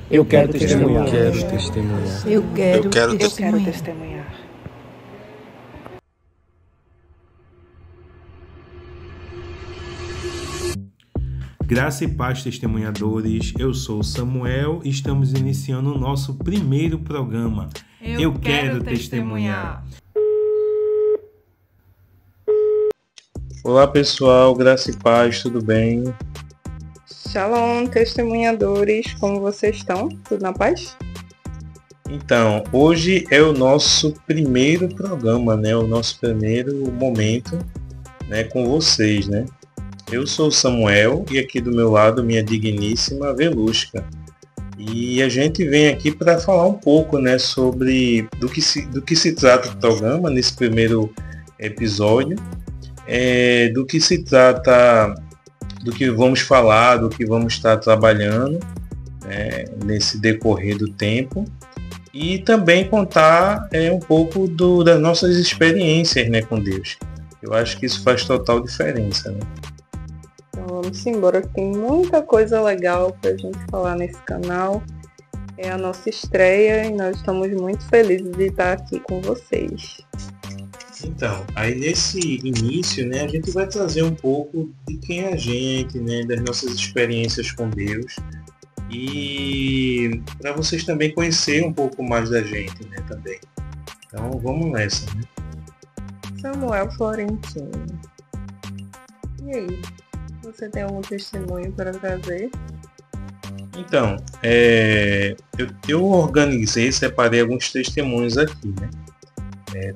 Eu quero testemunhar. Quero testemunhar. Eu quero testemunhar. testemunhar. Graça e paz, testemunhadores. Eu sou o Samuel e estamos iniciando o nosso primeiro programa. Eu quero testemunhar. Olá, pessoal. Graça e paz, tudo bem? Shalom, testemunhadores, como vocês estão? Tudo na paz? Então, hoje é o nosso primeiro programa, né? O nosso primeiro momento, né, com vocês, né? Eu sou o Samuel e aqui do meu lado minha digníssima Velusca. E a gente vem aqui para falar um pouco, né, sobre do que se trata o programa nesse primeiro episódio, do que se trata, do que vamos falar, do que vamos estar trabalhando, né, nesse decorrer do tempo. E também contar um pouco das nossas experiências, né, com Deus. Eu acho que isso faz total diferença, né? Então vamos embora, que tem muita coisa legal para a gente falar nesse canal. É a nossa estreia e nós estamos muito felizes de estar aqui com vocês. Então, aí nesse início, né, a gente vai trazer um pouco de quem é a gente, né, das nossas experiências com Deus. E para vocês também conhecerem um pouco mais da gente, né, também. Então vamos nessa, né? Samuel Florentino. E aí? Você tem algum testemunho para trazer? Então, eu organizei, separei alguns testemunhos aqui, né?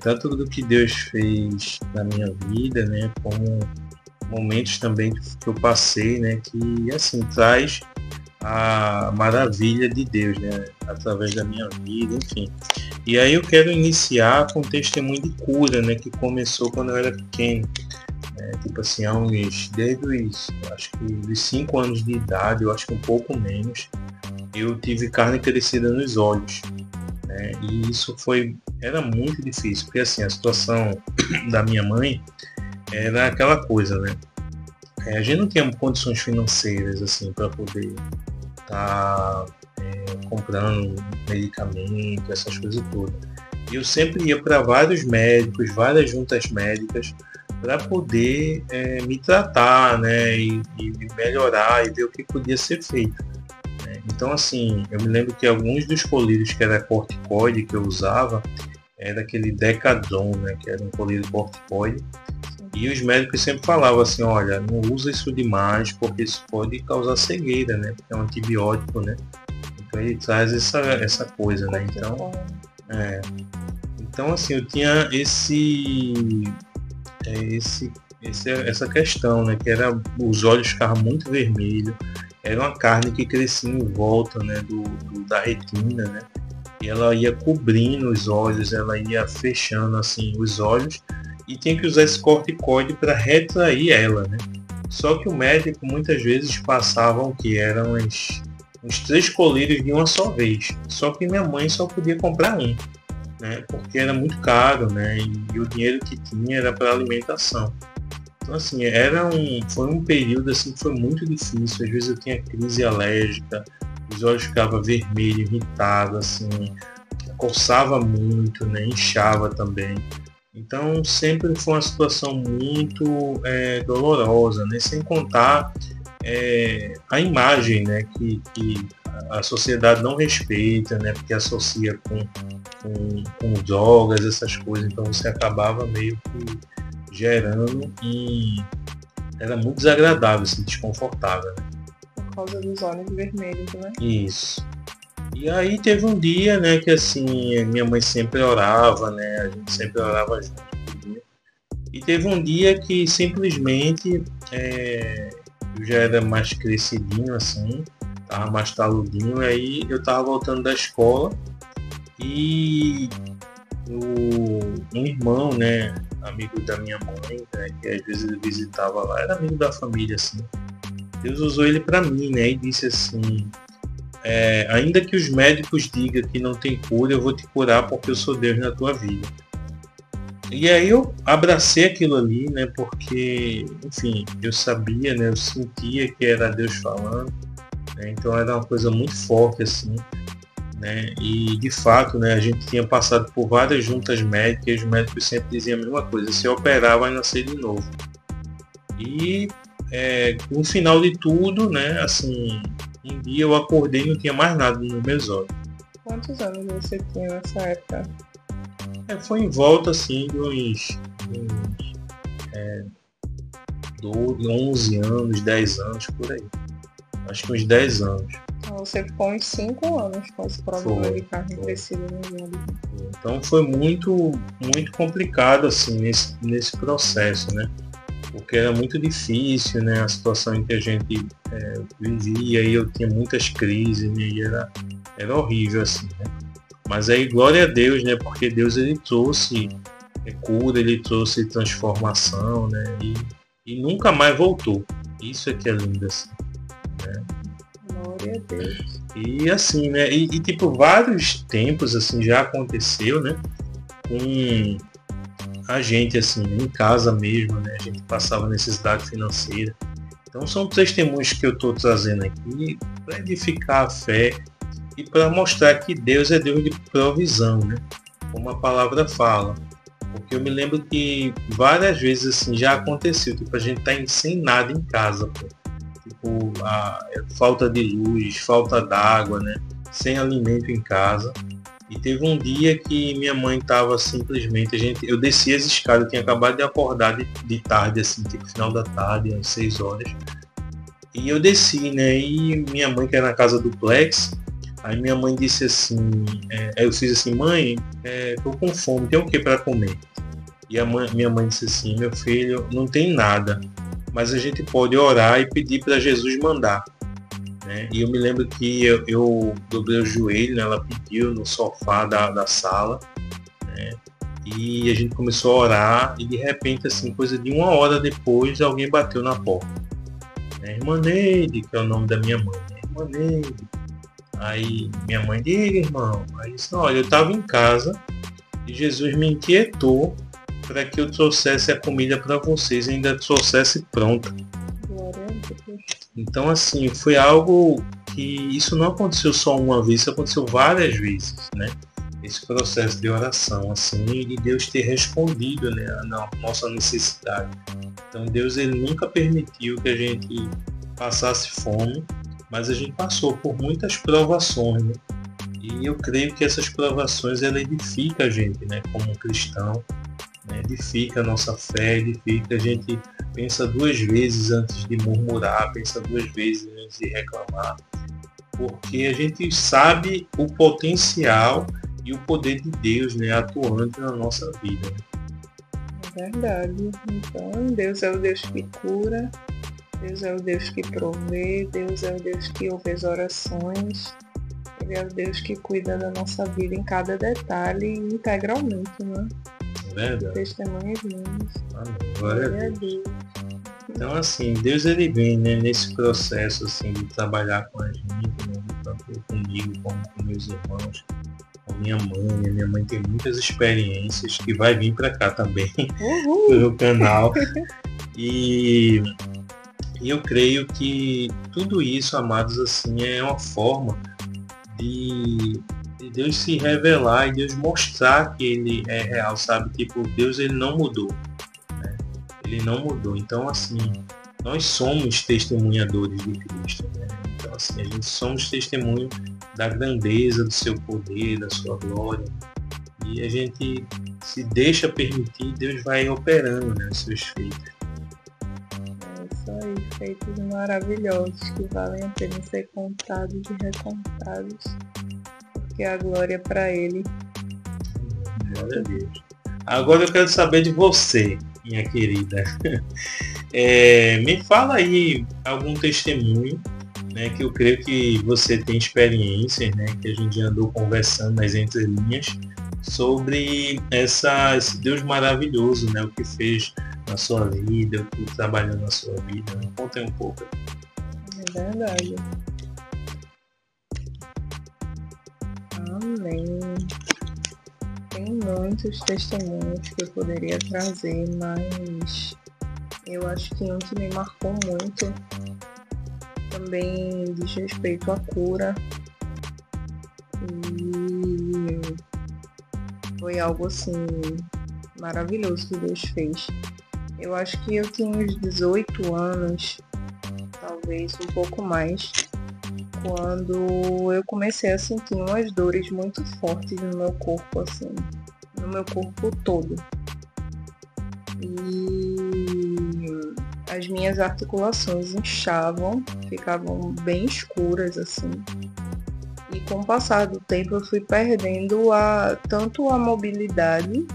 Tanto do que Deus fez na minha vida, né, como momentos também que eu passei, né, que assim traz a maravilha de Deus, né, através da minha vida, enfim. E aí eu quero iniciar com um testemunho de cura, né, que começou quando eu era pequeno, tipo assim, desde acho que dos 5 anos de idade, eu acho que um pouco menos, eu tive carne crescida nos olhos, né, e isso era muito difícil, porque assim, a situação da minha mãe era aquela coisa, né, a gente não tinha condições financeiras assim para poder estar comprando medicamento, essas coisas todas. E eu sempre ia para vários médicos, várias juntas médicas, para poder me tratar, né, e melhorar e ver o que podia ser feito. Né? Então, assim, eu me lembro que alguns dos colírios que era corticoide que eu usava era aquele Decadron, né, que era um colírio corticoide. E os médicos sempre falavam assim, olha, não usa isso demais porque isso pode causar cegueira, né? Porque é um antibiótico, né? Então ele traz essa coisa, né? Então assim, eu tinha essa questão, né? Que era, os olhos ficavam muito vermelhos, era uma carne que crescia em volta, né? Da retina, né? E ela ia cobrindo os olhos, ela ia fechando assim os olhos, e tinha que usar esse corticoide para retrair ela, né? Só que o médico muitas vezes passavam que eram uns 3 colírios de uma só vez. Só que minha mãe só podia comprar um, né? Porque era muito caro, né? E o dinheiro que tinha era para alimentação. Então assim, foi um período assim que foi muito difícil. Às vezes eu tinha crise alérgica, os olhos ficavam vermelhos, irritados, assim, coçava muito, né? Inchava também. Então sempre foi uma situação muito dolorosa, né? Sem contar a imagem, né? que a sociedade não respeita, né? Porque associa com drogas, essas coisas. Então você acabava meio que gerando e era muito desagradável, assim, desconfortável, né? Por causa dos olhos vermelhos, né? Isso. E aí teve um dia, né, que assim, minha mãe sempre orava, né, a gente sempre orava junto. E teve um dia que simplesmente eu já era mais crescidinho, assim, tava mais taludinho, aí eu tava voltando da escola e um irmão, né, amigo da minha mãe, né, que às vezes ele visitava lá, era amigo da família, assim, Deus usou ele para mim, né, e disse assim, ainda que os médicos digam que não tem cura, eu vou te curar porque eu sou Deus na tua vida. E aí eu abracei aquilo ali, né, porque, enfim, eu sabia, né, eu sentia que era Deus falando, né? Então era uma coisa muito forte assim, né? E de fato, né, a gente tinha passado por várias juntas médicas e os médicos sempre diziam a mesma coisa: se operar vai nascer de novo. E no final de tudo, né, assim, um dia eu acordei e não tinha mais nada nos meus olhos. Quantos anos você tinha nessa época? Foi em volta assim de uns 12, 11 anos, 10 anos por aí. Acho que uns 10 anos. Então você ficou uns 5 anos com esse problema de carne crescida no olho. Então foi muito, muito complicado assim nesse processo, né? Porque era muito difícil, né? A situação em que a gente vivia, e eu tinha muitas crises, né? E era horrível assim, né? Mas aí glória a Deus, né? Porque Deus ele trouxe cura, ele trouxe transformação, né? E nunca mais voltou. Isso é que é lindo assim, né? Glória a Deus. E assim, né? E tipo, vários tempos assim já aconteceu, né? Com a gente assim, em casa mesmo, né? A gente passava necessidade financeira. Então são testemunhos que eu estou trazendo aqui para edificar a fé e para mostrar que Deus é Deus de provisão, né? Como a palavra fala. Porque eu me lembro que várias vezes assim já aconteceu, tipo, a gente tá sem nada em casa, pô. Tipo, falta de luz, falta d'água, né? Sem alimento em casa. E teve um dia que minha mãe estava simplesmente, eu desci as escadas, eu tinha acabado de acordar de tarde, assim, tipo final da tarde, às 6 horas. E eu desci, né? E minha mãe, que era na casa duplex, aí minha mãe disse assim, eu fiz assim: mãe, tô com fome, tem o que para comer? E minha mãe disse assim: meu filho, não tem nada, mas a gente pode orar e pedir para Jesus mandar. Né? E eu me lembro que eu dobrei o joelho, né? Ela pediu no sofá da sala, né? E a gente começou a orar e de repente, assim, coisa de 1 hora depois, alguém bateu na porta. Irmã Neide, que é o nome da minha mãe, né? Irmã Neide. Aí minha mãe: diga, irmão. Aí disse: olha, eu estava em casa e Jesus me inquietou para que eu trouxesse a comida para vocês e ainda trouxesse pronta. Então assim, foi algo que isso não aconteceu só uma vez, isso aconteceu várias vezes, né? Esse processo de oração, assim, e Deus ter respondido, né, a nossa necessidade. Então Deus ele nunca permitiu que a gente passasse fome, mas a gente passou por muitas provações, né? E eu creio que essas provações ela edifica a gente, né, como cristão, né? Edifica a nossa fé, edifica, a gente pensa 2 vezes antes de murmurar, pensa 2 vezes antes de reclamar, porque a gente sabe o potencial e o poder de Deus, né, atuando na nossa vida. É verdade. Então Deus é o Deus que cura, Deus é o Deus que provê, Deus é o Deus que ouve as orações, Ele é o Deus que cuida da nossa vida em cada detalhe integralmente, né? É verdade. Testemunhas lindas. Amém. Glória a Deus. Então assim, Deus ele vem, né, nesse processo assim, de trabalhar com a gente, né, tanto comigo como com meus irmãos, com minha mãe. A minha mãe tem muitas experiências que vai vir para cá também no canal. E eu creio que tudo isso, amados, assim, é uma forma de Deus se revelar e Deus mostrar que Ele é real, sabe? Tipo, Deus ele não mudou, né? Ele não mudou. Então, assim, nós somos testemunhadores de Cristo, né? Então, assim, a gente somos testemunho da grandeza do seu poder, da sua glória. E a gente se deixa permitir, Deus vai operando, né, os seus feitos. É isso aí, feitos maravilhosos que valem a pena ser contados e recontados, porque a glória é para Ele. Glória a Deus. Agora eu quero saber de você, minha querida. Me fala aí algum testemunho, né, que eu creio que você tem experiências, né, que a gente já andou conversando nas entrelinhas, sobre esse Deus maravilhoso, né, o que fez na sua vida, o que trabalhou na sua vida. Conta aí um pouco. É verdade. Amém. Tem muitos testemunhos que eu poderia trazer, mas eu acho que um que me marcou muito foi também diz respeito à cura. E foi algo assim maravilhoso que Deus fez. Eu acho que eu tinha uns 18 anos, talvez um pouco mais, quando eu comecei a sentir umas dores muito fortes no meu corpo, assim, no meu corpo todo. E as minhas articulações inchavam, ficavam bem escuras, assim. E com o passar do tempo eu fui perdendo tanto a mobilidade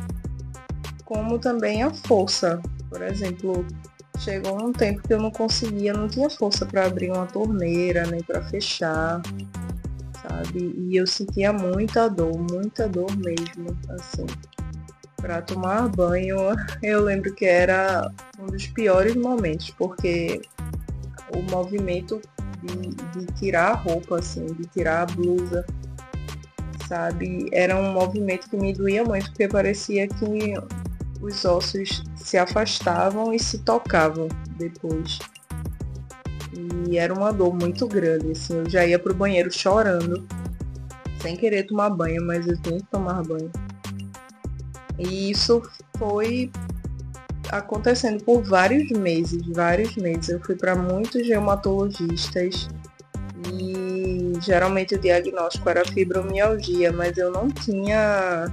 como também a força. Por exemplo, chegou um tempo que eu não tinha força para abrir uma torneira, nem para fechar, sabe? E eu sentia muita dor mesmo, assim. Para tomar banho, eu lembro que era um dos piores momentos, porque o movimento de tirar a roupa, assim, de tirar a blusa, sabe? Era um movimento que me doía muito, porque parecia que os ossos se afastavam e se tocavam depois. E era uma dor muito grande, assim, eu já ia pro banheiro chorando, sem querer tomar banho, mas eu tinha que tomar banho. E isso foi acontecendo por vários meses. Eu fui para muitos reumatologistas e geralmente o diagnóstico era fibromialgia, mas eu não tinha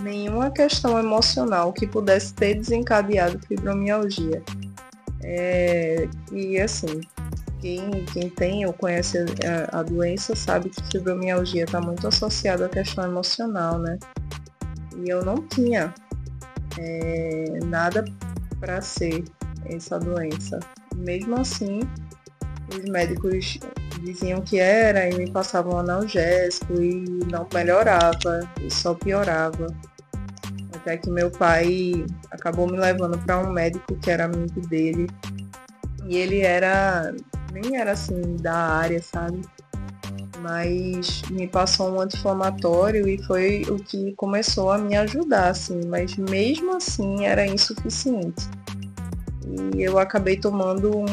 nenhuma questão emocional que pudesse ter desencadeado fibromialgia. E assim, quem tem ou conhece a doença sabe que fibromialgia está muito associada à questão emocional, né? E eu não tinha nada para ser essa doença. Mesmo assim, os médicos diziam que era e me passavam analgésico e não melhorava, e só piorava. Até que meu pai acabou me levando para um médico que era amigo dele. E ele nem era assim da área, sabe? Mas me passou um anti-inflamatório e foi o que começou a me ajudar, assim, mas mesmo assim era insuficiente. E eu acabei tomando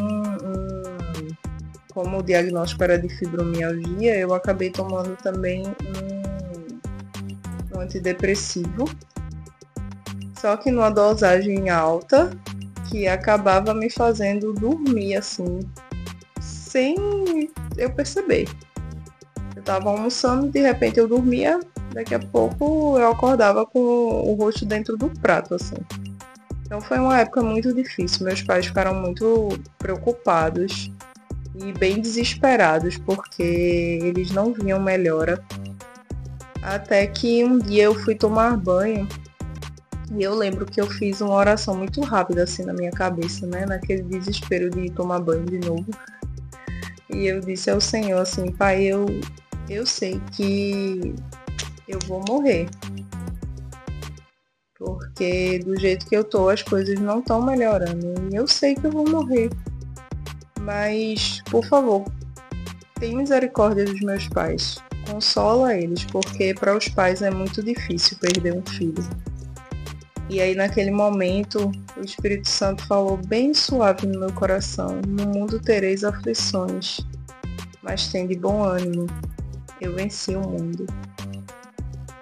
como o diagnóstico era de fibromialgia, eu acabei tomando também um antidepressivo, só que numa dosagem alta, que acabava me fazendo dormir, assim, sem eu perceber. Eu estava almoçando, de repente eu dormia, daqui a pouco eu acordava com o rosto dentro do prato, assim. Então foi uma época muito difícil, meus pais ficaram muito preocupados e bem desesperados, porque eles não viam melhora. Até que um dia eu fui tomar banho, e eu lembro que eu fiz uma oração muito rápida, assim, na minha cabeça, né, naquele desespero de tomar banho de novo. E eu disse ao Senhor, assim, Pai, eu sei que eu vou morrer, porque do jeito que eu tô as coisas não estão melhorando, e eu sei que eu vou morrer, mas por favor, tem misericórdia dos meus pais, consola eles, porque para os pais é muito difícil perder um filho. E aí naquele momento o Espírito Santo falou bem suave no meu coração: no mundo tereis aflições, mas tende bom ânimo, eu venci o mundo.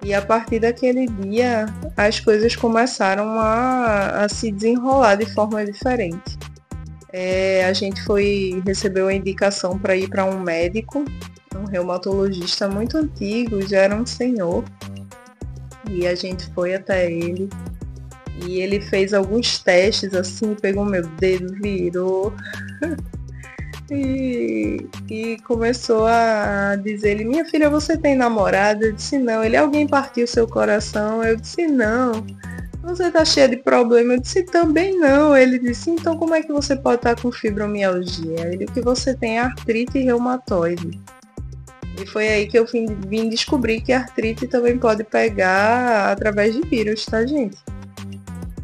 E a partir daquele dia, as coisas começaram a se desenrolar de forma diferente. A gente recebeu a indicação para ir para um médico, um reumatologista muito antigo, já era um senhor. E a gente foi até ele. E ele fez alguns testes, assim, pegou meu dedo, virou... E começou a dizer, minha filha, você tem namorado? Eu disse, não. Ele, alguém partiu seu coração? Eu disse, não. Você tá cheia de problema? Eu disse, também não. Ele disse, então como é que você pode estar com fibromialgia? Ele, o que você tem é artrite reumatoide. E foi aí que eu vim descobrir que a artrite também pode pegar através de vírus, tá, gente?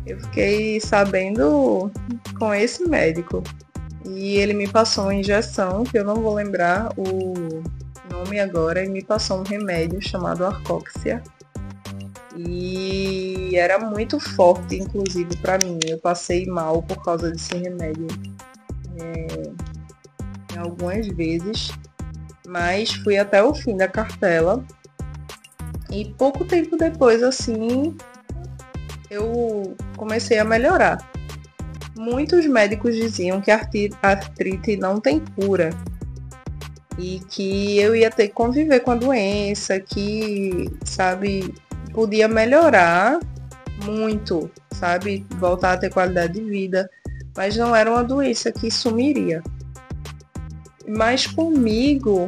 Eu fiquei sabendo com esse médico. E ele me passou uma injeção, que eu não vou lembrar o nome agora, e me passou um remédio chamado Arcoxia. E era muito forte, inclusive, para mim. Eu passei mal por causa desse remédio. algumas vezes, mas fui até o fim da cartela. E pouco tempo depois, assim, eu comecei a melhorar. Muitos médicos diziam que a artrite não tem cura e que eu ia ter que conviver com a doença, que, sabe, podia melhorar muito, sabe, voltar a ter qualidade de vida, mas não era uma doença que sumiria. Mas comigo,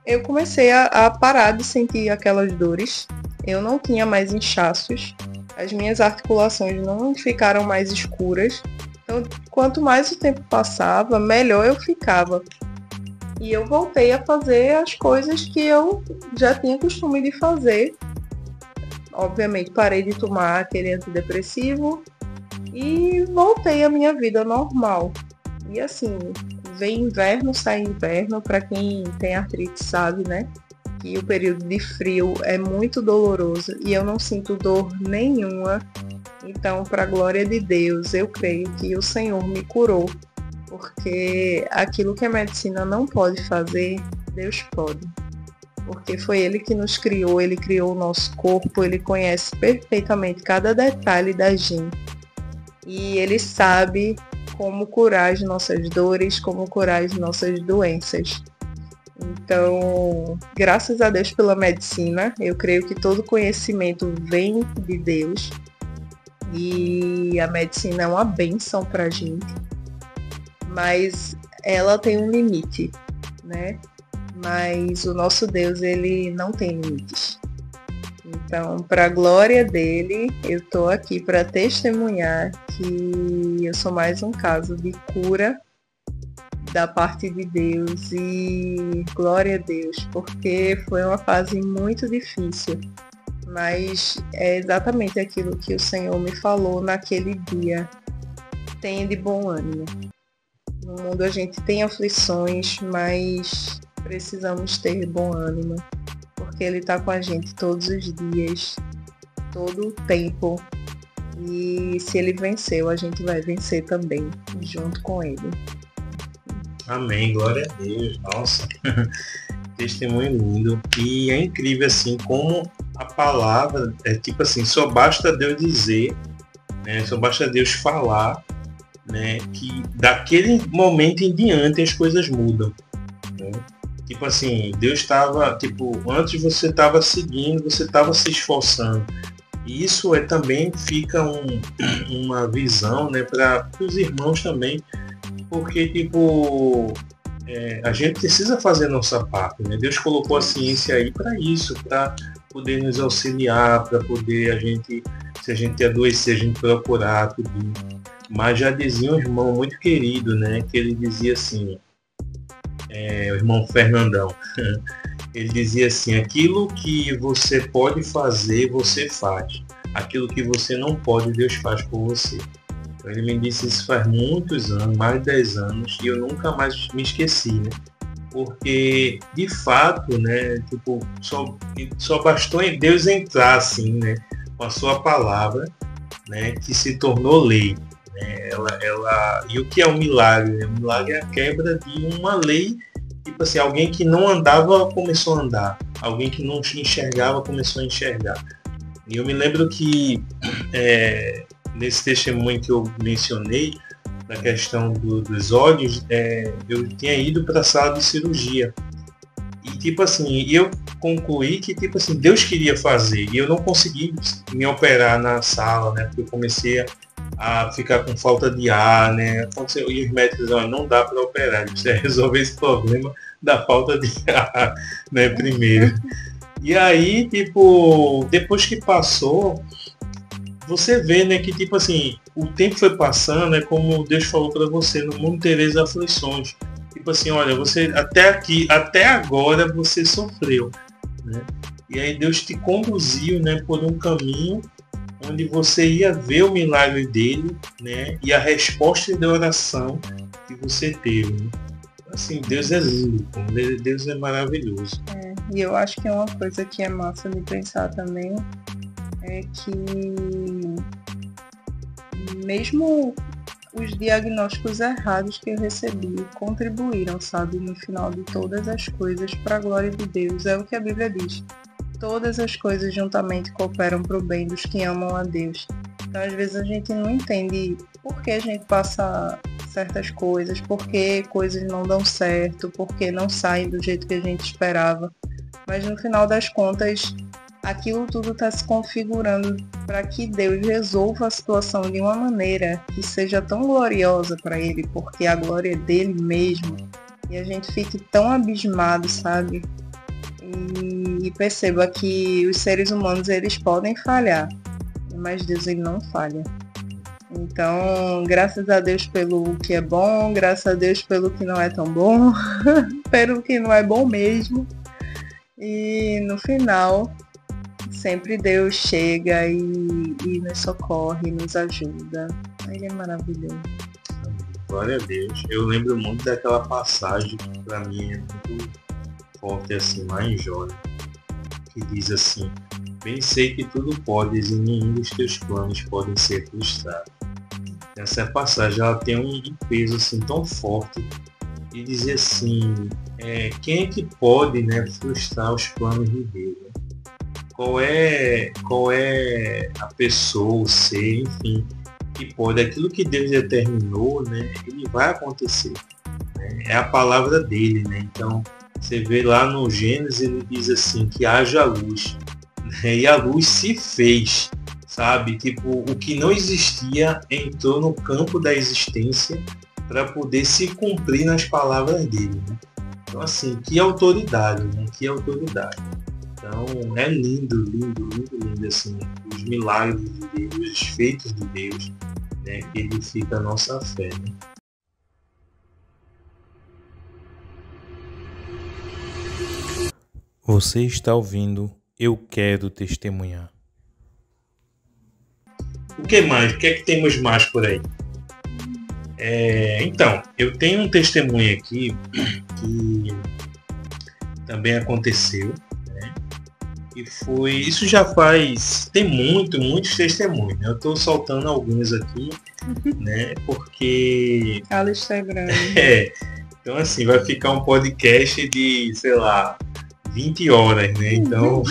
eu comecei a parar de sentir aquelas dores, eu não tinha mais inchaços, as minhas articulações não ficaram mais escuras, então quanto mais o tempo passava, melhor eu ficava. E eu voltei a fazer as coisas que eu já tinha costume de fazer. Obviamente parei de tomar aquele antidepressivo e voltei à minha vida normal. E assim, vem inverno, sai inverno, para quem tem artrite sabe, né? Que o período de frio é muito doloroso e eu não sinto dor nenhuma. Então, para a glória de Deus, eu creio que o Senhor me curou. Porque aquilo que a medicina não pode fazer, Deus pode. Porque foi Ele que nos criou, Ele criou o nosso corpo, Ele conhece perfeitamente cada detalhe da gente. E Ele sabe como curar as nossas dores, como curar as nossas doenças. Então, graças a Deus pela medicina, eu creio que todo conhecimento vem de Deus. E a medicina é uma bênção para a gente. Mas ela tem um limite, né? Mas o nosso Deus, ele não tem limites. Então, para a glória dele, eu estou aqui para testemunhar que eu sou mais um caso de cura da parte de Deus e glória a Deus, porque foi uma fase muito difícil, mas é exatamente aquilo que o Senhor me falou naquele dia. Tenha de bom ânimo. No mundo a gente tem aflições, mas precisamos ter bom ânimo, porque Ele está com a gente todos os dias, todo o tempo. E se Ele venceu, a gente vai vencer também, junto com Ele. Amém, glória a Deus. Nossa, testemunho lindo. E é incrível assim como a palavra é tipo assim, só basta Deus dizer, né? Só basta Deus falar, né? Que daquele momento em diante as coisas mudam, né? Tipo assim, Deus estava, tipo, antes você estava seguindo, você estava se esforçando. E isso também fica uma visão, né, para os irmãos também, porque tipo a gente precisa fazer a nossa parte, né? Deus colocou a ciência aí para isso, para poder nos auxiliar, para poder se a gente adoecer, a gente procurar tudo. Mas já dizia um irmão muito querido, né, que ele dizia assim, o irmão Fernandão, ele dizia assim: aquilo que você pode fazer, você faz. Aquilo que você não pode, Deus faz por você. Então, ele me disse isso faz muitos anos, mais de 10 anos, e eu nunca mais me esqueci, né? Porque, de fato, né, tipo, só bastou em Deus entrar assim, né, com a sua palavra, né, que se tornou lei. Né? E o que é um milagre? O milagre é a quebra de uma lei. Tipo assim, alguém que não andava começou a andar, alguém que não enxergava começou a enxergar. E eu me lembro que nesse testemunho que eu mencionei, na questão dos olhos, eu tinha ido para a sala de cirurgia. E tipo assim, eu concluí que tipo assim, Deus queria fazer, e eu não consegui me operar na sala, né? Porque eu comecei a ficar com falta de ar, né? E os médicos diziam, não dá para operar, a gente precisa resolver esse problema da falta de ar, né? Primeiro. E aí, tipo, depois que passou, você vê, né, que tipo assim, o tempo foi passando, né? Como Deus falou para você, no mundo tereis aflições. Tipo assim, olha, você até agora você sofreu, né? E aí Deus te conduziu, né, por um caminho onde você ia ver o milagre dele, né, e a resposta de oração que você teve, né? Assim, Deus é lindo, Deus é maravilhoso. E eu acho que é uma coisa que é massa de pensar também, é que mesmo os diagnósticos errados que eu recebi contribuíram, sabe, no final de todas as coisas para a glória de Deus. É o que a Bíblia diz. Todas as coisas juntamente cooperam para o bem dos que amam a Deus. Então, às vezes a gente não entende por que a gente passa certas coisas, por que coisas não dão certo, por que não saem do jeito que a gente esperava. Mas no final das contas, aquilo tudo está se configurando para que Deus resolva a situação de uma maneira que seja tão gloriosa para Ele, porque a glória é dele mesmo. E a gente fique tão abismado, sabe? E perceba que os seres humanos, eles podem falhar, mas Deus, ele não falha. Então, graças a Deus pelo que é bom, graças a Deus pelo que não é tão bom, pelo que não é bom mesmo. E no final, sempre Deus chega e nos socorre, nos ajuda. Ele é maravilhoso. Glória a Deus. Eu lembro muito daquela passagem que para mim é muito forte, assim, lá em Jó, né? Que diz assim: bem sei que tudo podes e nenhum dos teus planos podem ser frustrados. Essa passagem ela tem um peso assim tão forte de dizer assim, quem é que pode, né, frustrar os planos de Deus? Né? Qual é a pessoa, o ser, enfim, que pode, aquilo que Deus determinou, né, ele vai acontecer. Né? É a palavra dele, né? Então, você vê lá no Gênesis, ele diz assim, que haja luz. Né? E a luz se fez, sabe? Tipo, o que não existia entrou no campo da existência para poder se cumprir nas palavras dele. Né? Então, assim, que autoridade, né? Que autoridade. Então, é lindo, lindo, lindo, lindo, assim, os milagres de Deus, os feitos de Deus, né? Que edifica a nossa fé, né? Você está ouvindo Eu Quero Testemunhar. O que mais? O que é que temos mais por aí? Então, eu tenho um testemunho aqui que também aconteceu, né? E foi... Isso já faz... Tem muitos testemunhos, né? Eu estou soltando alguns aqui, né? Porque... A lista é grande. Então, assim, vai ficar um podcast de, sei lá, 20 horas, né? Então,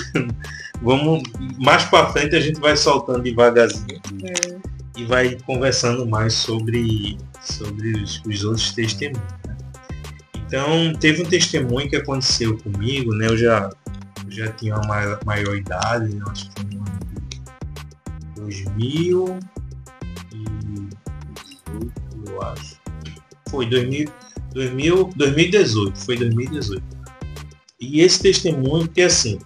vamos... Mais para frente a gente vai soltando devagarzinho. E vai conversando mais sobre os outros testemunhos. Né? Então, teve um testemunho que aconteceu comigo, né? Eu já tinha uma maior idade, né? Acho que foi no ano de 2018, eu acho. Foi 2018, foi 2018. E esse testemunho, porque assim,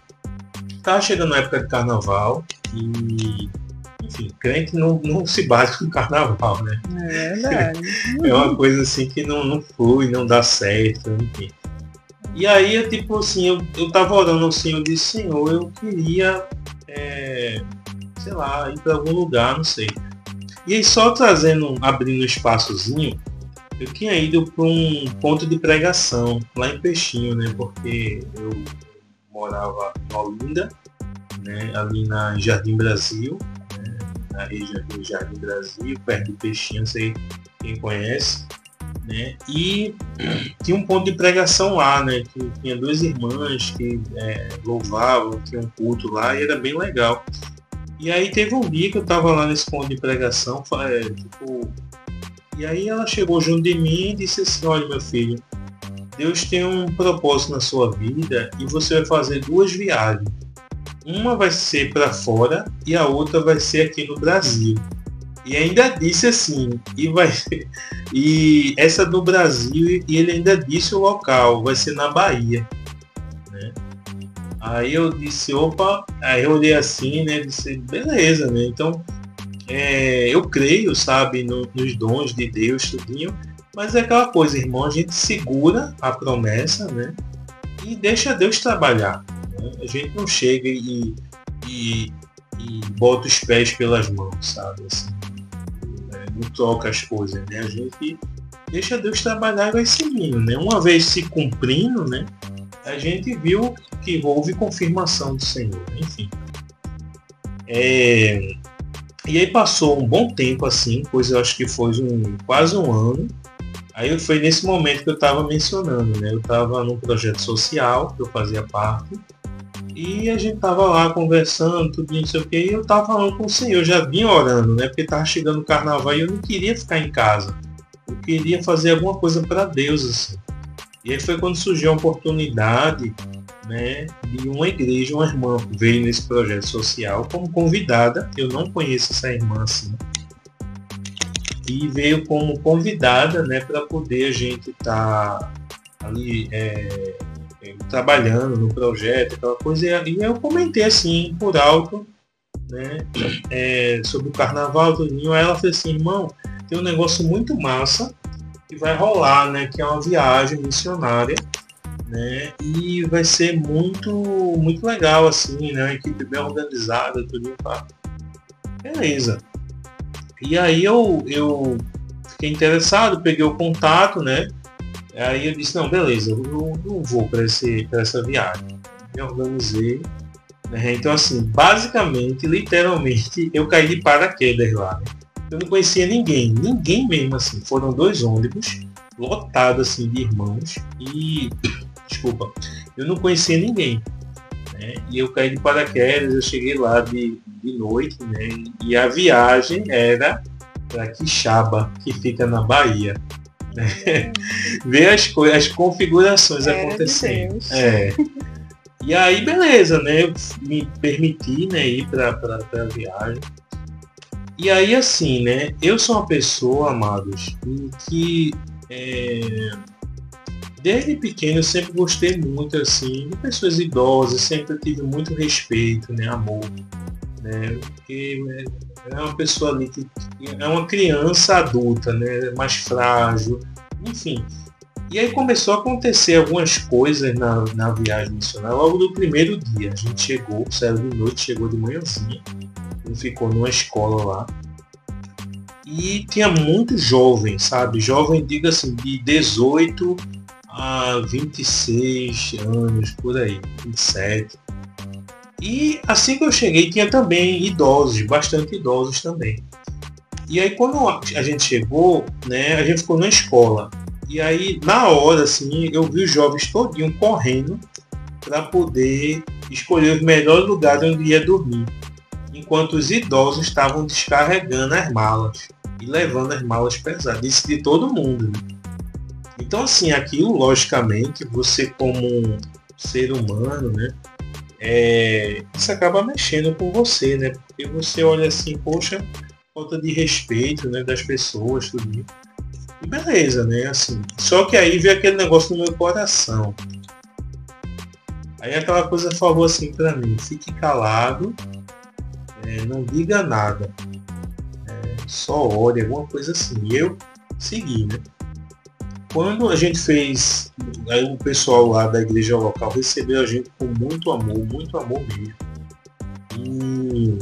estava chegando a época de carnaval e... Enfim, crente não se bate com carnaval, né? É verdade. É uma coisa assim que não flui, não dá certo, enfim. E aí, tipo assim, eu tava orando ao Senhor, eu disse, Senhor, eu queria, sei lá, ir para algum lugar, não sei. E aí só abrindo um espaçozinho, eu tinha ido para um ponto de pregação, lá em Peixinho, né? Porque eu morava em Olinda, né? Ali na Jardim Brasil, na região do Jardim Brasil, perto de Peixinho, não sei quem conhece, né? E tinha um ponto de pregação lá, né? Que tinha duas irmãs que louvavam, tinha um culto lá e era bem legal. E aí teve um dia que eu tava lá nesse ponto de pregação, e aí ela chegou junto de mim e disse assim, olha meu filho, Deus tem um propósito na sua vida e você vai fazer 2 viagens. Uma vai ser para fora e a outra vai ser aqui no Brasil. E ainda disse assim, e essa do Brasil, e ele ainda disse o local, vai ser na Bahia. Né? Aí eu disse, opa, aí eu olhei assim, né, disse, beleza, né, então eu creio, sabe, nos dons de Deus, tudinho, mas é aquela coisa, irmão, a gente segura a promessa, né, e deixa Deus trabalhar. A gente não chega e bota os pés pelas mãos, sabe? Assim, não troca as coisas, né? A gente deixa Deus trabalhar e vai seguindo, né? Uma vez se cumprindo, né? A gente viu que houve confirmação do Senhor, enfim. E aí passou um bom tempo assim, pois eu acho que foi quase um ano. Aí foi nesse momento que eu estava mencionando, né? Eu estava num projeto social que eu fazia parte. E a gente tava lá conversando, tudo não sei o que, e eu tava falando com o Senhor, eu já vinha orando, né? Porque tava chegando o carnaval e eu não queria ficar em casa. Eu queria fazer alguma coisa para Deus, assim. E aí foi quando surgiu a oportunidade, né, de uma igreja, uma irmã veio nesse projeto social como convidada. Eu não conheço essa irmã assim. E veio como convidada, né, para poder a gente estar ali trabalhando no projeto, aquela coisa. E eu comentei assim, por alto, né, sobre o carnaval, tudinho. Aí ela fez assim, irmão, tem um negócio muito massa que vai rolar, né, que é uma viagem missionária, né, e vai ser muito legal, assim, né, uma equipe bem organizada, tudo. Beleza. E aí eu fiquei interessado, peguei o contato, né, aí eu disse, não, beleza, eu não vou para essa viagem. Me organizei, né? Então assim, basicamente, literalmente, eu caí de paraquedas lá, né? Eu não conhecia ninguém mesmo assim. Foram 2 ônibus lotados assim de irmãos e desculpa, eu não conhecia ninguém, né? E eu caí de paraquedas, eu cheguei lá de noite, né? E a viagem era para Quixaba, que fica na Bahia. Ver as configurações acontecendo. E aí, beleza, né? Eu me permiti, né, ir para a viagem. E aí, assim, né? Eu sou uma pessoa, amados, em que desde pequeno eu sempre gostei muito, assim, de pessoas idosas, sempre tive muito respeito, né? Amor, né? Porque é uma pessoa ali que é uma criança adulta, né? Mais frágil, enfim. E aí começou a acontecer algumas coisas na viagem missionária logo no primeiro dia. A gente chegou, saiu de noite, chegou de manhãzinha, ele ficou numa escola lá. E tinha muito jovem, sabe? Jovem, diga assim, de 18 a 26 anos, por aí, 27. E assim que eu cheguei, tinha também idosos, bastante idosos também. E aí quando a gente chegou, né, a gente ficou na escola. E aí, na hora, assim, eu vi os jovens todinho correndo para poder escolher os melhores lugares onde ia dormir. Enquanto os idosos estavam descarregando as malas e levando as malas pesadas. Isso de todo mundo, né? Então, assim, aquilo, logicamente, você como um ser humano, né? Isso acaba mexendo com você, né? Porque você olha assim, poxa, falta de respeito, né, das pessoas, tudo isso. E beleza, né? Assim, só que aí veio aquele negócio no meu coração. Aí aquela coisa falou assim pra mim, fique calado, não diga nada, só ore, alguma coisa assim. E eu segui, né? Quando a gente fez, aí o pessoal lá da igreja local recebeu a gente com muito amor mesmo. E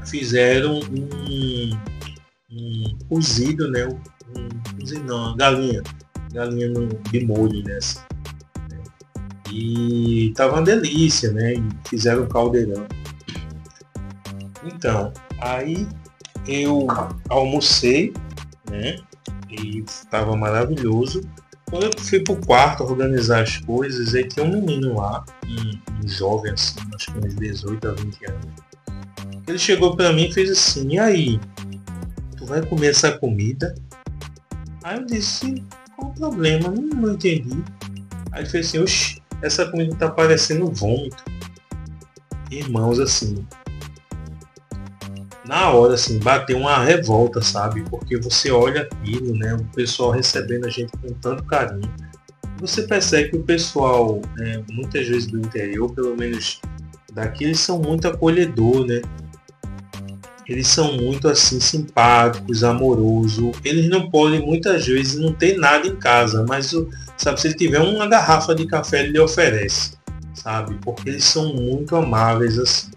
fizeram um cozido, né? Não, galinha de molho, né? Assim, né? E tava uma delícia, né? E fizeram um caldeirão. Então, aí eu almocei, né? E estava maravilhoso. Quando eu fui pro quarto organizar as coisas, aí tinha um menino lá, um jovem assim, acho que uns 18 a 20 anos. Ele chegou para mim e fez assim, e aí? Tu vai comer essa comida? Aí eu disse, qual o problema? Não entendi. Aí ele fez assim, oxe, essa comida tá parecendo vômito. Irmãos, assim, na hora, assim, bateu uma revolta, sabe? Porque você olha aquilo, né? O pessoal recebendo a gente com tanto carinho. Você percebe que o pessoal, né, muitas vezes do interior, pelo menos daqui, eles são muito acolhedor, né? Eles são muito assim simpáticos, amorosos. Eles não podem muitas vezes não ter nada em casa, mas sabe, se ele tiver uma garrafa de café ele lhe oferece, sabe? Porque eles são muito amáveis assim.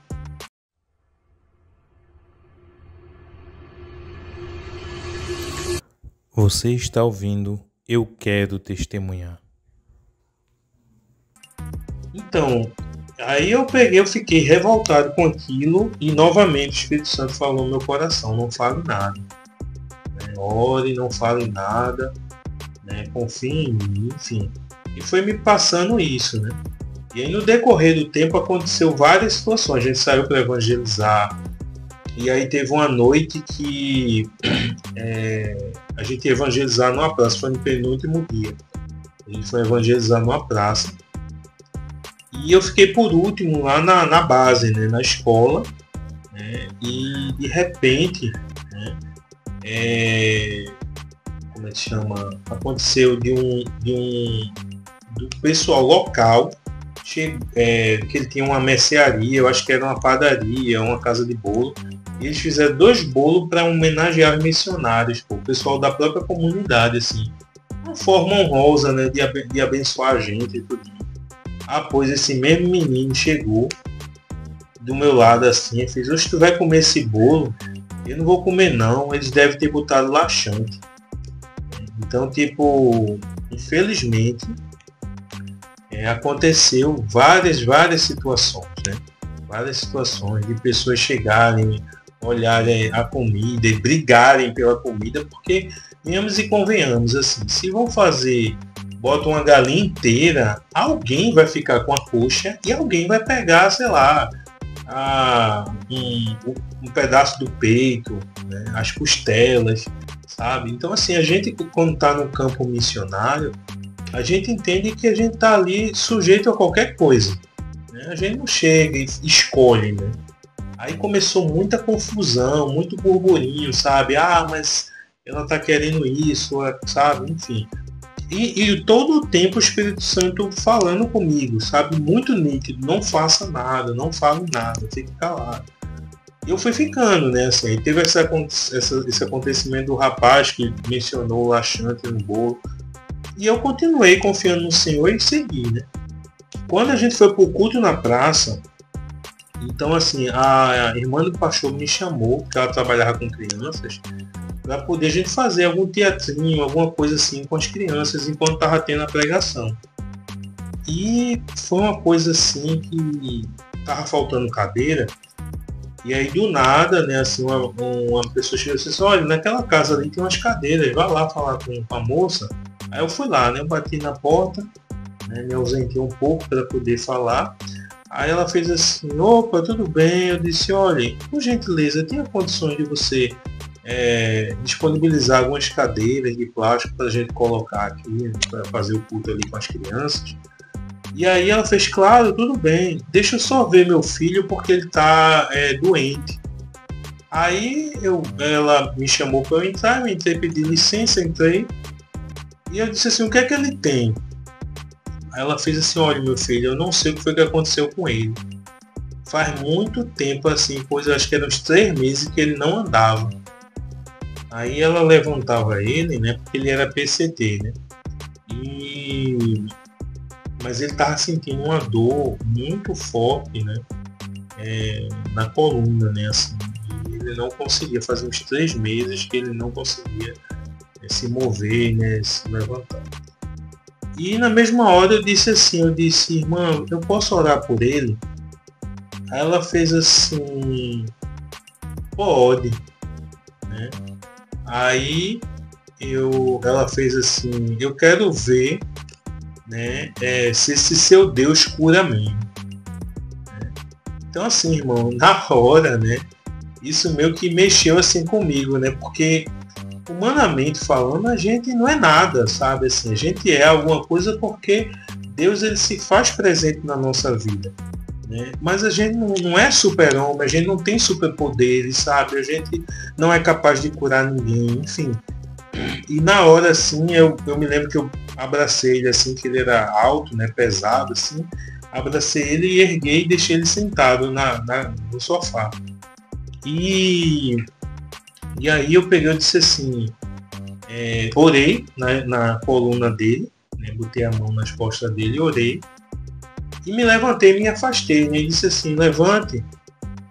Você está ouvindo Eu Quero Testemunhar. Então, Aí eu fiquei revoltado com aquilo e novamente o Espírito Santo falou no meu coração, não fale nada. Né? Ore, não fale nada, né? Confie em mim, enfim. E foi me passando isso, né? E aí no decorrer do tempo aconteceu várias situações. A gente saiu para evangelizar. E aí teve uma noite que a gente ia evangelizar numa praça, foi no penúltimo dia. A gente foi evangelizar numa praça. E eu fiquei por último lá na base, né, na escola. Né, e de repente, né, como é que chama? Aconteceu do pessoal local, que ele tinha uma mercearia, eu acho que era uma padaria, uma casa de bolo. E eles fizeram 2 bolos para homenagear os missionários, o pessoal da própria comunidade, assim. Uma forma honrosa, né, de abençoar a gente e tudo. Pois esse mesmo menino chegou do meu lado assim e fez: se tu vai comer esse bolo, eu não vou comer não, eles devem ter botado laxante. Então, tipo, infelizmente, aconteceu várias situações, né? Várias situações de pessoas chegarem, olharem a comida e brigarem pela comida, porque, venhamos e convenhamos, assim, se vão fazer, bota uma galinha inteira, alguém vai ficar com a coxa e alguém vai pegar, sei lá, um pedaço do peito, né, as costelas, sabe? Então, assim, a gente, quando está no campo missionário, a gente entende que a gente está ali sujeito a qualquer coisa, né? A gente não chega e escolhe, né? Aí começou muita confusão, muito burburinho, sabe? Mas ela está querendo isso, sabe? Enfim. E todo o tempo o Espírito Santo falando comigo, sabe? Muito nítido, não faça nada, não fale nada, fique calado. E eu fui ficando, né? Assim, teve esse acontecimento do rapaz que mencionou o laxante no bolo. E eu continuei confiando no Senhor e segui, né? Quando a gente foi pro culto na praça, então assim, a irmã do pastor me chamou, porque ela trabalhava com crianças, para poder a gente fazer algum teatrinho, alguma coisa assim com as crianças enquanto estava tendo a pregação. E foi uma coisa assim que estava faltando cadeira, e aí do nada, né, assim, uma pessoa chegou e disse: olha, naquela casa ali tem umas cadeiras, vai lá falar com a moça. Aí eu fui lá, né, eu bati na porta, né, me ausentei um pouco para poder falar. Aí ela fez assim: opa, tudo bem? Eu disse: olha, por gentileza, tenha condições de você disponibilizar algumas cadeiras de plástico para a gente colocar aqui, né, para fazer o culto ali com as crianças. E aí ela fez: claro, tudo bem, deixa eu só ver meu filho porque ele está doente. Aí ela me chamou para eu entrar, eu entrei, pedi licença, entrei. E eu disse assim: o que é que ele tem? Aí ela fez assim: olha, meu filho, eu não sei o que foi que aconteceu com ele. Faz muito tempo, assim, coisa, acho que eram uns 3 meses que ele não andava. Aí ela levantava ele, né, porque ele era PCT, né? Mas ele estava sentindo uma dor muito forte, né, na coluna, né, assim. E ele não conseguia, fazia uns 3 meses que ele não conseguia se mover, né, se levantar. E na mesma hora eu disse assim, irmã, eu posso orar por ele? Aí ela fez assim: pode, né? Aí ela fez assim: eu quero ver, né, se esse seu Deus cura mesmo. Então assim, irmão, na hora, né, isso meio que mexeu assim comigo, né, porque humanamente falando a gente não é nada, sabe, assim, a gente é alguma coisa porque Deus, ele se faz presente na nossa vida, né? Mas a gente não é super-homem, a gente não tem superpoderes, sabe, a gente não é capaz de curar ninguém, enfim. E na hora assim, eu me lembro que eu abracei ele assim, que ele era alto, né, pesado assim, abracei ele e erguei e deixei ele sentado no sofá. E aí eu peguei e disse assim, orei na coluna dele, né, botei a mão nas costas dele, orei, e me levantei e me afastei, né, e disse assim: levante.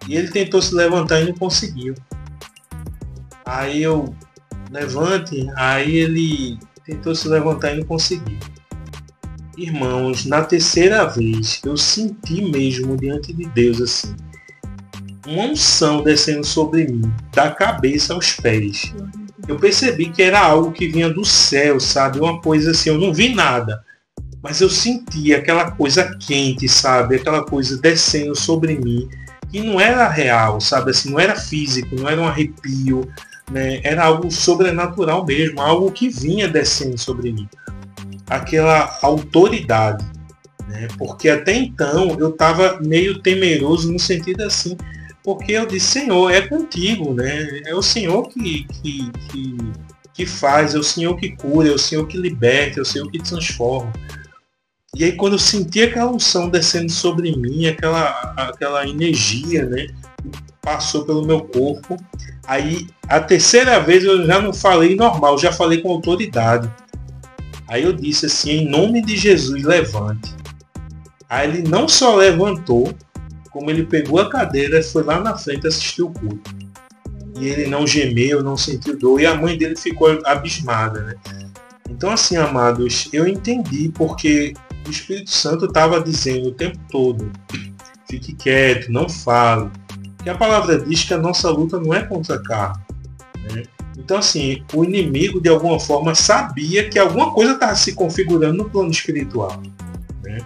E ele tentou se levantar e não conseguiu. Aí eu: levante. Aí ele tentou se levantar e não conseguiu. Irmãos, na terceira vez eu senti mesmo diante de Deus assim, uma unção descendo sobre mim, da cabeça aos pés. Eu percebi que era algo que vinha do céu, sabe? Uma coisa assim, eu não vi nada, mas eu senti aquela coisa quente, sabe? Aquela coisa descendo sobre mim, que não era real, sabe? Assim, não era físico, não era um arrepio, né? Era algo sobrenatural mesmo, algo que vinha descendo sobre mim. Aquela autoridade, né? Porque até então eu estava meio temeroso no sentido assim, porque eu disse, Senhor, é contigo, né? É o Senhor que faz, é o Senhor que cura, é o Senhor que liberta, é o Senhor que transforma. E aí quando eu senti aquela unção descendo sobre mim, aquela energia, né, passou pelo meu corpo, aí a terceira vez eu já não falei normal, já falei com autoridade. Aí eu disse assim, em nome de Jesus, levante. Aí ele não só levantou, como ele pegou a cadeira e foi lá na frente assistir o culto. E ele não gemeu, não sentiu dor, e a mãe dele ficou abismada, né? Então assim, amados, eu entendi porque o Espírito Santo estava dizendo o tempo todo, fique quieto, não fale. Porque a palavra diz que a nossa luta não é contra a carne, né? Então assim, o inimigo de alguma forma sabia que alguma coisa estava se configurando no plano espiritual, né?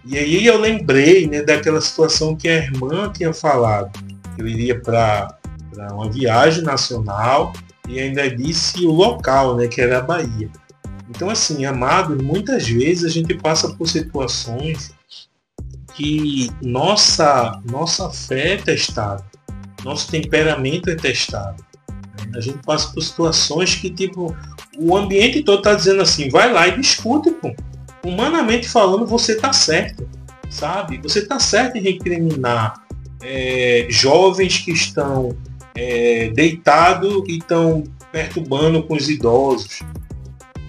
E aí eu lembrei, né, daquela situação que a irmã tinha falado. Eu iria para uma viagem nacional e ainda disse o local, né, que era a Bahia. Então assim, amado, muitas vezes a gente passa por situações que nossa fé é testada, nosso temperamento é testado. A gente passa por situações que tipo, o ambiente todo está dizendo assim, vai lá e discute, pô. Humanamente falando, você está certo, sabe? Você está certo em recriminar jovens que estão deitados e estão perturbando com os idosos.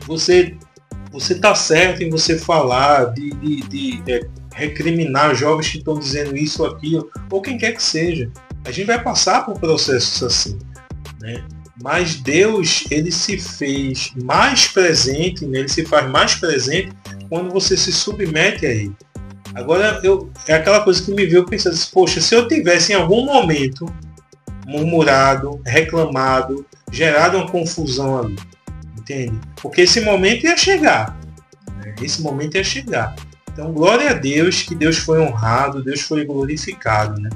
Você está certo em você falar, de recriminar jovens que estão dizendo isso ou aquilo, ou quem quer que seja. A gente vai passar por processos assim, né? Mas Deus, ele se fez mais presente, né? Ele se faz mais presente quando você se submete a ele. Agora, é aquela coisa que me veio pensando assim, poxa, se eu tivesse em algum momento murmurado, reclamado, gerado uma confusão ali, entende? Porque esse momento ia chegar, né? Esse momento ia chegar. Então, glória a Deus, que Deus foi honrado, Deus foi glorificado, né?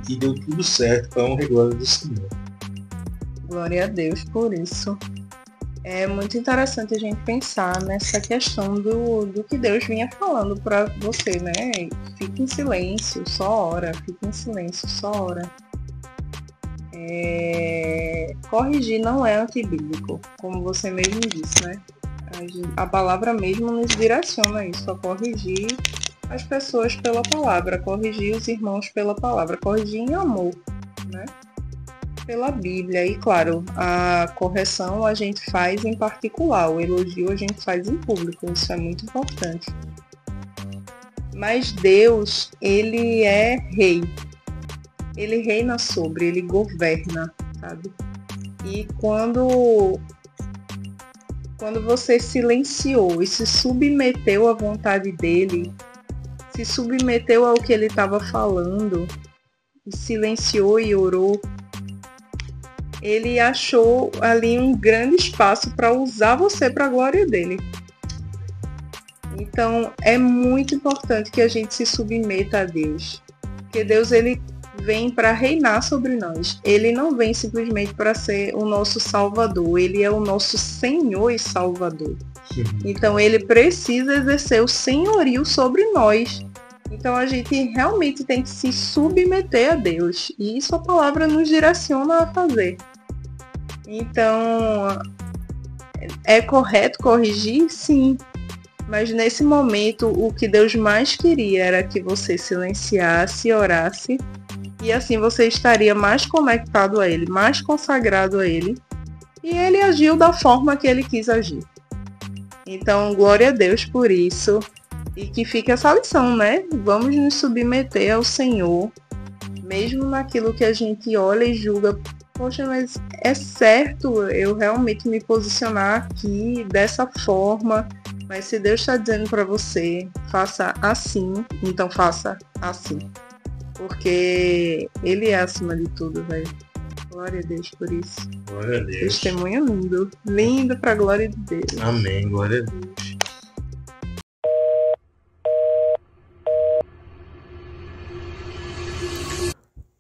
E deu tudo certo para a honra e glória do Senhor. Glória a Deus por isso. É muito interessante a gente pensar nessa questão do que Deus vinha falando para você, né? Fique em silêncio, só ora. Fique em silêncio, só ora. Corrigir não é antibíblico, como você mesmo disse, né? A palavra mesmo nos direciona isso, a corrigir as pessoas pela palavra, corrigir os irmãos pela palavra, corrigir em amor, né? Pela Bíblia. E claro, a correção a gente faz em particular, o elogio a gente faz em público, isso é muito importante. Mas Deus, ele é rei, ele reina sobre, ele governa, sabe? E quando você silenciou e se submeteu à vontade dele, se submeteu ao que ele estava falando, e silenciou e orou, ele achou ali um grande espaço para usar você para a glória dele. Então, é muito importante que a gente se submeta a Deus. Porque Deus, ele vem para reinar sobre nós. Ele não vem simplesmente para ser o nosso Salvador. Ele é o nosso Senhor e Salvador. Então, ele precisa exercer o senhorio sobre nós. Então, a gente realmente tem que se submeter a Deus. E isso a palavra nos direciona a fazer. Então, é correto corrigir? Sim. Mas nesse momento, o que Deus mais queria era que você silenciasse e orasse. E assim você estaria mais conectado a Ele, mais consagrado a Ele. E Ele agiu da forma que Ele quis agir. Então, glória a Deus por isso. E que fique essa lição, né? Vamos nos submeter ao Senhor. Mesmo naquilo que a gente olha e julga. Poxa, mas é certo eu realmente me posicionar aqui dessa forma, Mas se Deus está dizendo para você, faça assim, então faça assim. Porque Ele é acima de tudo, velho. Glória a Deus por isso. Glória a Deus. Testemunho lindo. Lindo pra glória de Deus. Amém, glória a Deus.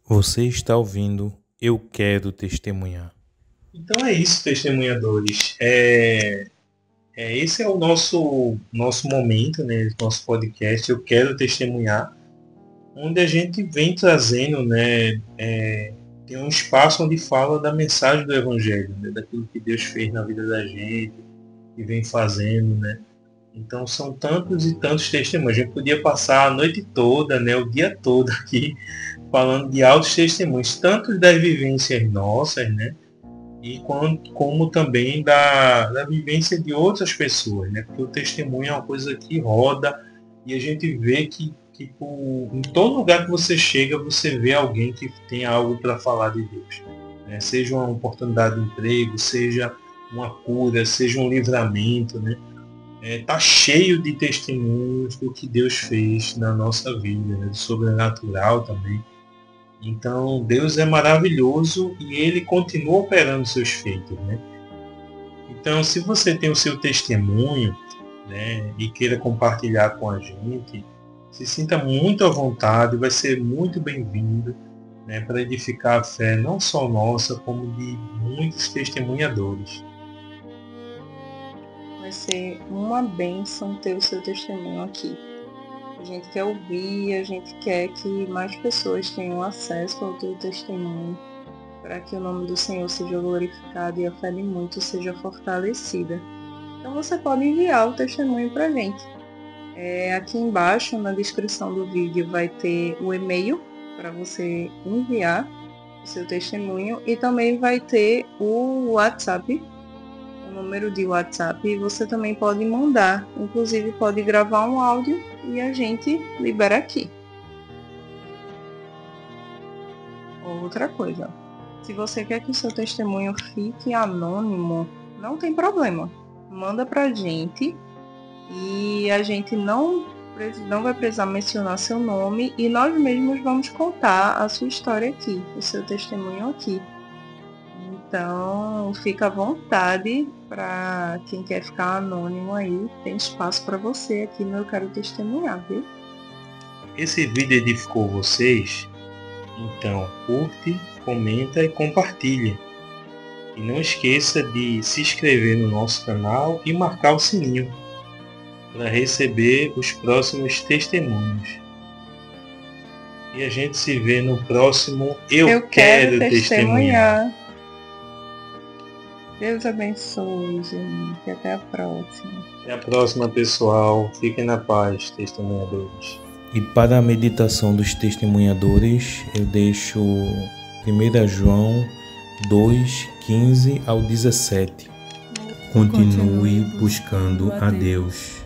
Você está ouvindo Eu Quero Testemunhar. Então é isso, testemunhadores. Esse é o nosso momento, né? Nosso podcast, Eu Quero Testemunhar, onde a gente vem trazendo, né? Tem um espaço onde fala da mensagem do Evangelho, né? Daquilo que Deus fez na vida da gente e vem fazendo, né? Então são tantos e tantos testemunhos. A gente podia passar a noite toda, né? O dia todo aqui falando de altos testemunhos, tanto das vivências nossas, né? E como também da vivência de outras pessoas, né? Porque o testemunho é uma coisa que roda e a gente vê que em todo lugar que você chega, você vê alguém que tem algo para falar de Deus, né? Seja uma oportunidade de emprego, seja uma cura, seja um livramento, né? Tá cheio de testemunhos do que Deus fez na nossa vida, né? Do sobrenatural também. Então Deus é maravilhoso e Ele continua operando seus feitos, né? Então, se você tem o seu testemunho, né, e queira compartilhar com a gente, se sinta muito à vontade, vai ser muito bem-vindo, né, para edificar a fé não só nossa, como de muitos testemunhadores. Vai ser uma bênção ter o seu testemunho aqui. A gente quer ouvir, a gente quer que mais pessoas tenham acesso ao teu testemunho, para que o nome do Senhor seja glorificado e a fé de muitos seja fortalecida. Então você pode enviar o testemunho para a gente. Aqui embaixo, na descrição do vídeo, vai ter o e-mail para você enviar o seu testemunho e também vai ter o WhatsApp, o número de WhatsApp, e você também pode mandar, inclusive pode gravar um áudio e a gente libera aqui. Outra coisa, se você quer que o seu testemunho fique anônimo, não tem problema, manda pra gente e a gente não vai precisar mencionar seu nome e nós mesmos vamos contar a sua história aqui, o seu testemunho aqui. Então, fica à vontade para quem quer ficar anônimo aí, tem espaço para você aqui no Eu Quero Testemunhar, viu? Esse vídeo edificou vocês? Então, curte, comenta e compartilha. E não esqueça de se inscrever no nosso canal e marcar o sininho para receber os próximos testemunhos. E a gente se vê no próximo Eu Quero Testemunhar. Deus abençoe, gente. Até a próxima. Até a próxima, pessoal. Fiquem na paz, testemunhadores. E para a meditação dos testemunhadores, eu deixo 1 João 2, 15 ao 17. Continue buscando a Deus.